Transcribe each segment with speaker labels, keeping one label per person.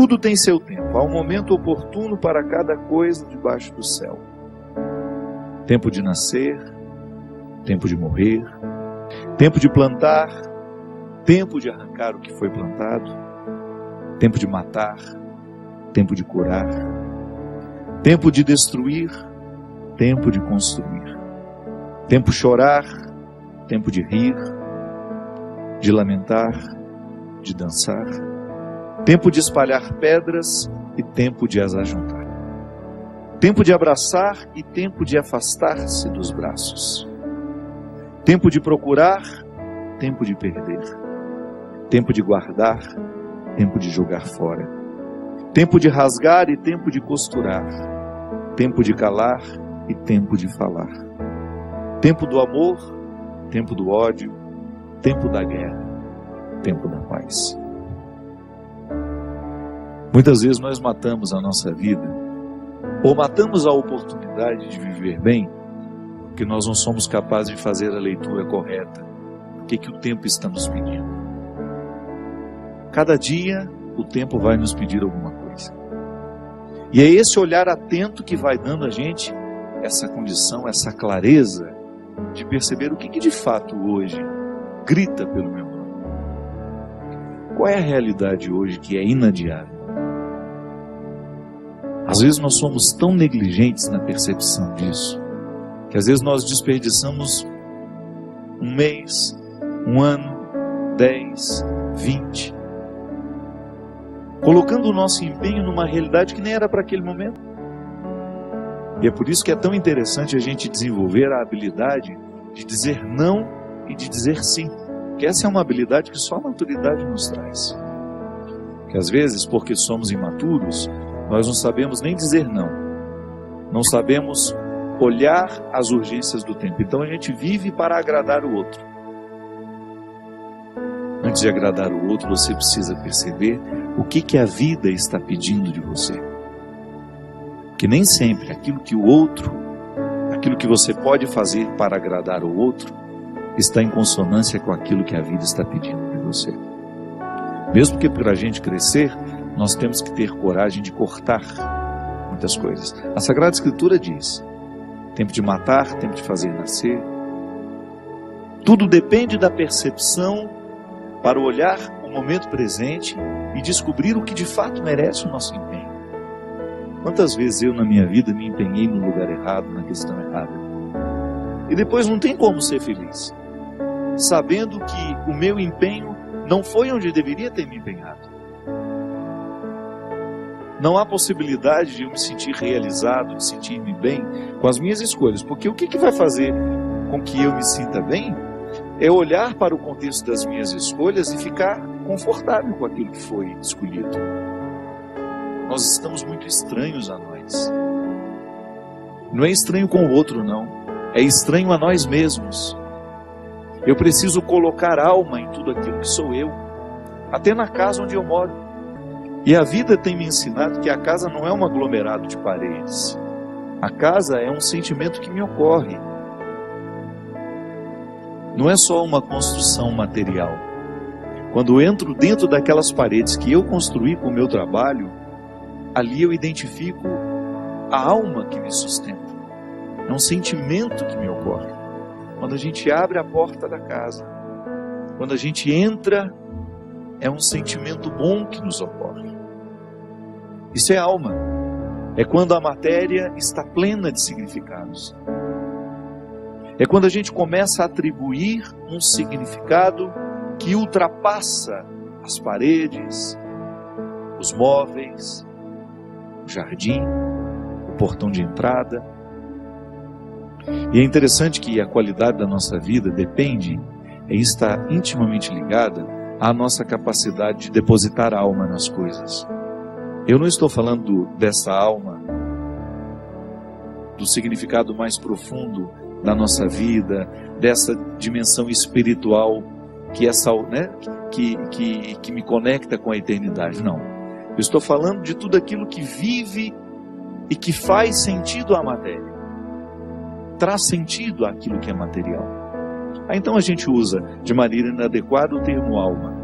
Speaker 1: Tudo tem seu tempo. Há um momento oportuno para cada coisa debaixo do céu. Tempo de nascer, tempo de morrer, tempo de plantar, tempo de arrancar o que foi plantado, tempo de matar, tempo de curar, tempo de destruir, tempo de construir, tempo de chorar, tempo de rir, de lamentar, de dançar, tempo de espalhar pedras e tempo de as ajuntar, tempo de abraçar e tempo de afastar-se dos braços, tempo de procurar, tempo de perder, tempo de guardar, tempo de jogar fora, tempo de rasgar e tempo de costurar, tempo de calar e tempo de falar, tempo do amor, tempo do ódio, tempo da guerra, tempo da paz. Muitas vezes nós matamos a nossa vida, ou matamos a oportunidade de viver bem, porque nós não somos capazes de fazer a leitura correta. O que o tempo está nos pedindo? Cada dia o tempo vai nos pedir alguma coisa. E é esse olhar atento que vai dando a gente essa condição, essa clareza de perceber o que de fato hoje grita pelo meu nome. Qual é a realidade hoje que é inadiável? Às vezes nós somos tão negligentes na percepção disso, que às vezes nós desperdiçamos um mês, um ano, 10, 20, colocando o nosso empenho numa realidade que nem era para aquele momento. E é por isso que é tão interessante a gente desenvolver a habilidade de dizer não e de dizer sim. Que essa é uma habilidade que só a maturidade nos traz. Que às vezes, porque somos imaturos, nós não sabemos nem dizer não. Não sabemos olhar as urgências do tempo. Então a gente vive para agradar o outro. Antes de agradar o outro, você precisa perceber o que a vida está pedindo de você. Que nem sempre aquilo que o outro, aquilo que você pode fazer para agradar o outro, está em consonância com aquilo que a vida está pedindo de você. Mesmo que para a gente crescer, nós temos que ter coragem de cortar muitas coisas. A Sagrada Escritura diz: tempo de matar, tempo de fazer nascer. Tudo depende da percepção para olhar o momento presente e descobrir o que de fato merece o nosso empenho. Quantas vezes eu na minha vida me empenhei no lugar errado, na questão errada, e depois não tem como ser feliz, sabendo que o meu empenho não foi onde deveria ter me empenhado. Não há possibilidade de eu me sentir realizado, de sentir-me bem com as minhas escolhas, porque o que vai fazer com que eu me sinta bem é olhar para o contexto das minhas escolhas e ficar confortável com aquilo que foi escolhido. Nós estamos muito estranhos a nós. Não é estranho com o outro, não. É estranho a nós mesmos. Eu preciso colocar alma em tudo aquilo que sou eu, até na casa onde eu moro. E a vida tem me ensinado que a casa não é um aglomerado de paredes. A casa é um sentimento que me ocorre. Não é só uma construção material. Quando eu entro dentro daquelas paredes que eu construí com o meu trabalho, ali eu identifico a alma que me sustenta. É um sentimento que me ocorre. Quando a gente abre a porta da casa, quando a gente entra, é um sentimento bom que nos ocorre. Isso é alma. É quando a matéria está plena de significados. É quando a gente começa a atribuir um significado que ultrapassa as paredes, os móveis, o jardim, o portão de entrada. E é interessante que a qualidade da nossa vida depende, está intimamente ligada à nossa capacidade de depositar alma nas coisas. Eu não estou falando dessa alma, do significado mais profundo da nossa vida, dessa dimensão espiritual que que me conecta com a eternidade. Não. Eu estou falando de tudo aquilo que vive e que faz sentido à matéria. Traz sentido àquilo que é material. Aí então a gente usa de maneira inadequada o termo alma.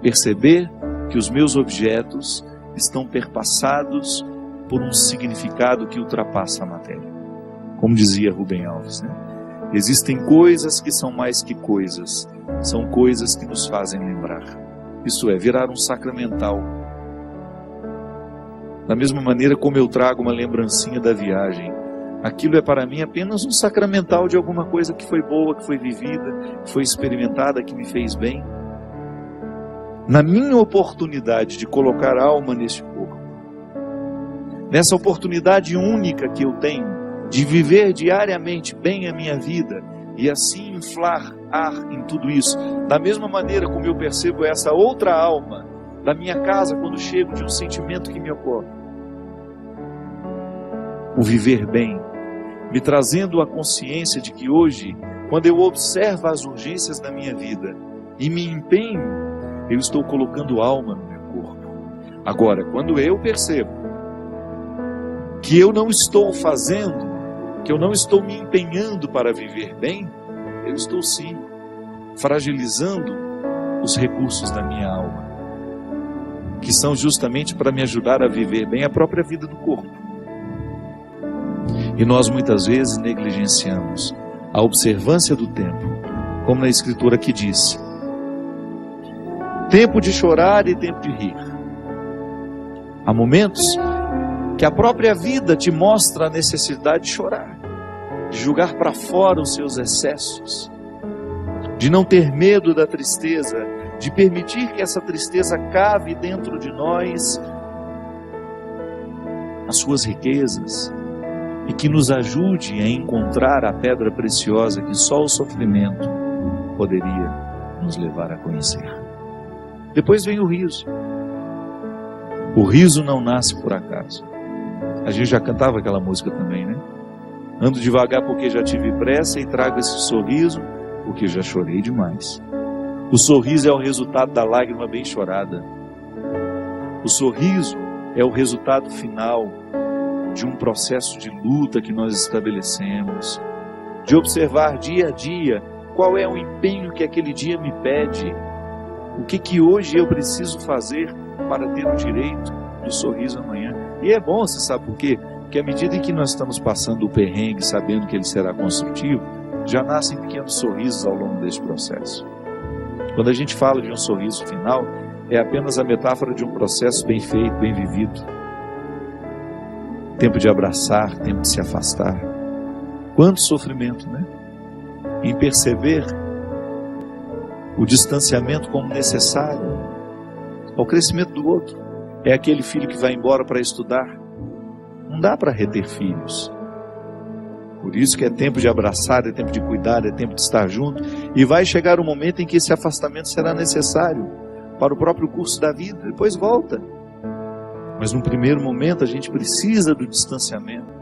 Speaker 1: Perceber que os meus objetos estão perpassados por um significado que ultrapassa a matéria. Como dizia Rubem Alves, né? Existem coisas que são mais que coisas, são coisas que nos fazem lembrar. Isto é, virar um sacramental. Da mesma maneira como eu trago uma lembrancinha da viagem, aquilo é para mim apenas um sacramental de alguma coisa que foi boa, que foi vivida, que foi experimentada, que me fez bem. Na minha oportunidade de colocar a alma neste corpo, nessa oportunidade única que eu tenho de viver diariamente bem a minha vida e assim inflar ar em tudo isso, da mesma maneira como eu percebo essa outra alma da minha casa quando chego de um sentimento que me ocorre, o viver bem, me trazendo a consciência de que hoje, quando eu observo as urgências da minha vida e me empenho, eu estou colocando alma no meu corpo. Agora, quando eu percebo que eu não estou fazendo, que eu não estou me empenhando para viver bem, eu estou sim fragilizando os recursos da minha alma, que são justamente para me ajudar a viver bem a própria vida do corpo. E nós muitas vezes negligenciamos a observância do tempo, como na Escritura que diz: tempo de chorar e tempo de rir. Há momentos que a própria vida te mostra a necessidade de chorar, de jogar para fora os seus excessos, de não ter medo da tristeza, de permitir que essa tristeza cave dentro de nós as suas riquezas e que nos ajude a encontrar a pedra preciosa que só o sofrimento poderia nos levar a conhecer. Depois vem o riso. O riso não nasce por acaso. A gente já cantava aquela música também, né? Ando devagar porque já tive pressa e trago esse sorriso porque já chorei demais. O sorriso é o resultado da lágrima bem chorada. O sorriso é o resultado final de um processo de luta que nós estabelecemos, de observar dia a dia qual é o empenho que aquele dia me pede, o que hoje eu preciso fazer para ter o direito do sorriso amanhã. E é bom, você sabe por quê? Porque à medida em que nós estamos passando o perrengue, sabendo que ele será construtivo, já nascem pequenos sorrisos ao longo desse processo. Quando a gente fala de um sorriso final, é apenas a metáfora de um processo bem feito, bem vivido. Tempo de abraçar, tempo de se afastar. Quanto sofrimento, né? Em perceber o distanciamento como necessário ao crescimento do outro. É aquele filho que vai embora para estudar. Não dá para reter filhos. Por isso que é tempo de abraçar, é tempo de cuidar, é tempo de estar junto. E vai chegar um momento em que esse afastamento será necessário para o próprio curso da vida. Depois volta. Mas no primeiro momento a gente precisa do distanciamento.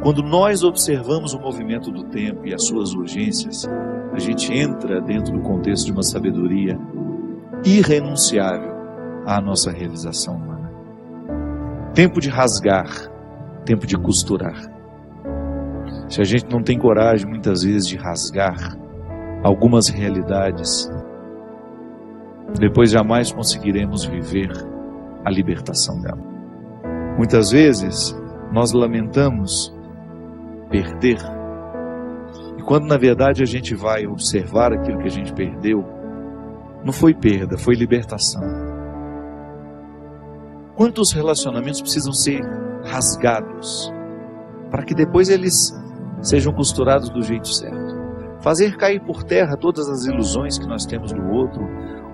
Speaker 1: Quando nós observamos o movimento do tempo e as suas urgências, a gente entra dentro do contexto de uma sabedoria irrenunciável à nossa realização humana. Tempo de rasgar, tempo de costurar. Se a gente não tem coragem muitas vezes de rasgar algumas realidades, depois jamais conseguiremos viver a libertação dela. Muitas vezes nós lamentamos perder, e quando na verdade a gente vai observar aquilo que a gente perdeu, não foi perda, foi libertação. Quantos relacionamentos precisam ser rasgados para que depois eles sejam costurados do jeito certo? Fazer cair por terra todas as ilusões que nós temos do outro,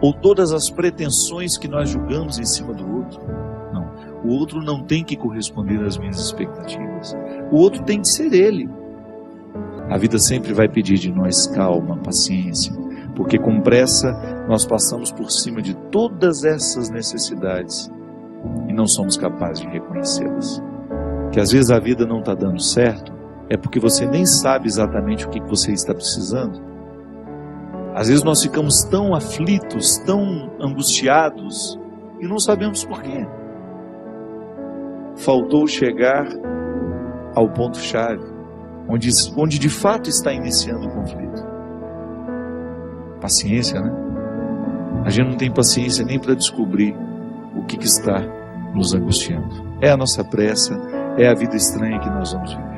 Speaker 1: ou todas as pretensões que nós julgamos em cima do outro. Não, o outro não tem que corresponder às minhas expectativas. O outro tem que ser ele. A vida sempre vai pedir de nós calma, paciência, porque com pressa nós passamos por cima de todas essas necessidades e não somos capazes de reconhecê-las. Que às vezes a vida não está dando certo, é porque você nem sabe exatamente o que você está precisando. Às vezes nós ficamos tão aflitos, tão angustiados, e não sabemos por quê. Faltou chegar ao ponto-chave, onde de fato está iniciando o conflito. Paciência, né? A gente não tem paciência nem para descobrir o que está nos angustiando. É a nossa pressa, é a vida estranha que nós vamos viver.